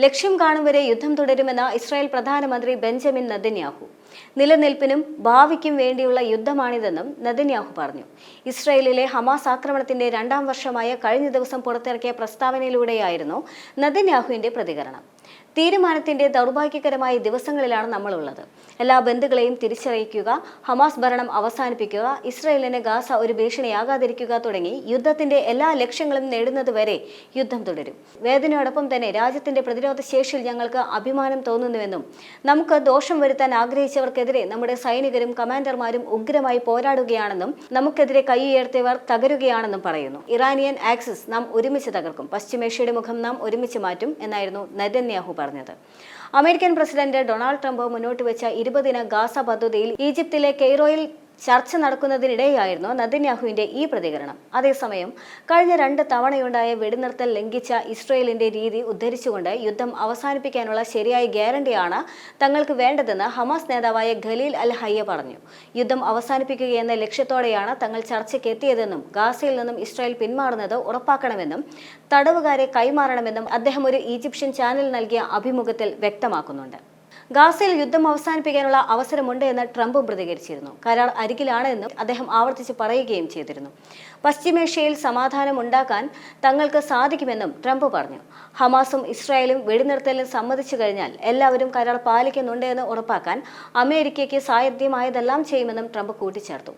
ലക്ഷ്യം കാണും വരെ യുദ്ധം തുടരുമെന്ന് ഇസ്രായേൽ പ്രധാനമന്ത്രി ബെഞ്ചമിൻ നെതന്യാഹു. നിലനിൽപ്പിനും ഭാവിക്കും വേണ്ടിയുള്ള യുദ്ധമാണിതെന്നും നെതന്യാഹു പറഞ്ഞു. ഇസ്രായേലിലെ ഹമാസ് ആക്രമണത്തിന്റെ 2ാം വർഷമായ കഴിഞ്ഞ ദിവസം പുറത്തിറക്കിയ പ്രസ്താവനയിലൂടെയായിരുന്നു നെതന്യാഹുവിന്റെ പ്രതികരണം. തീരുമാനത്തിന്റെ ദൗർഭാഗ്യകരമായ ദിവസങ്ങളിലാണ് നമ്മളുള്ളത്. എല്ലാ ബന്ധുക്കളെയും തിരിച്ചറിയിക്കുക, ഹമാസ് ഭരണം അവസാനിപ്പിക്കുക, ഇസ്രായേലിന് ഗാസ ഒരു ഭീഷണിയാകാതിരിക്കുക തുടങ്ങി യുദ്ധത്തിന്റെ എല്ലാ ലക്ഷ്യങ്ങളും നേടുന്നതുവരെ യുദ്ധം തുടരും. വേദനയോടൊപ്പം തന്നെ രാജ്യത്തിന്റെ പ്രതിരോധ ശേഷിയിൽ ഞങ്ങൾക്ക് അഭിമാനം തോന്നുന്നുവെന്നും നമുക്ക് ദോഷം വരുത്താൻ ആഗ്രഹിച്ചവർക്കെതിരെ നമ്മുടെ സൈനികരും കമാൻഡർമാരും ഉഗ്രമായി പോരാടുകയാണെന്നും നമുക്കെതിരെ കൈയുയർത്തിയവർ തകരുകയാണെന്നും പറയുന്നു. ഇറാനിയൻ ആക്സിസ് നാം ഒരുമിച്ച് തകർക്കും, പശ്ചിമേഷ്യയുടെ മുഖം നാം ഒരുമിച്ച് മാറ്റും എന്നായിരുന്നു നെതന്യാഹു പറഞ്ഞത്. അമേരിക്കൻ പ്രസിഡന്റ് ഡൊണാൾഡ് ട്രംപ് മുന്നോട്ട് വെച്ച 20-ദിന ഗാസ പദ്ധതിയിൽ ഈജിപ്തിലെ കെയ്റോയിൽ ചർച്ച നടക്കുന്നതിനിടെയായിരുന്നു നെതന്യാഹുവിന്റെ ഈ പ്രതികരണം. അതേസമയം കഴിഞ്ഞ 2 തവണയുണ്ടായ വെടിനിർത്തൽ ലംഘിച്ച ഇസ്രായേലിന്റെ രീതി ഉദ്ധരിച്ചുകൊണ്ട് യുദ്ധം അവസാനിപ്പിക്കാനുള്ള ശരിയായ ഗ്യാരണ്ടിയാണ് തങ്ങൾക്ക് വേണ്ടതെന്ന് ഹമാസ് നേതാവായ ഖലീൽ അൽ ഹയ്യ പറഞ്ഞു. യുദ്ധം അവസാനിപ്പിക്കുകയെന്ന ലക്ഷ്യത്തോടെയാണ് തങ്ങൾ ചർച്ചയ്ക്ക് എത്തിയതെന്നും ഗാസയിൽ നിന്നും ഇസ്രായേൽ പിന്മാറുന്നത് ഉറപ്പാക്കണമെന്നും തടവുകാരെ കൈമാറണമെന്നും അദ്ദേഹം ഒരു ഈജിപ്ഷ്യൻ ചാനൽ നൽകിയ അഭിമുഖത്തിൽ വ്യക്തമാക്കുന്നുണ്ട്. ഗാസയിൽ യുദ്ധം അവസാനിപ്പിക്കാനുള്ള അവസരമുണ്ട് എന്ന് ട്രംപും പ്രതികരിച്ചിരുന്നു. കരാർ അരികിലാണ് എന്നും അദ്ദേഹം ആവർത്തിച്ച് പറയുകയും ചെയ്തിരുന്നു. പശ്ചിമേഷ്യയിൽ സമാധാനം ഉണ്ടാക്കാൻ തങ്ങൾക്ക് സാധിക്കുമെന്നും ട്രംപ് പറഞ്ഞു. ഹമാസും ഇസ്രായേലും വെടിനിർത്തലിന് സമ്മതിച്ചു കഴിഞ്ഞാൽ എല്ലാവരും കരാർ പാലിക്കുന്നുണ്ട് എന്ന് ഉറപ്പാക്കാൻ അമേരിക്കയ്ക്ക് സാധ്യമായതെല്ലാം ചെയ്യുമെന്നും ട്രംപ് കൂട്ടിച്ചേർത്തു.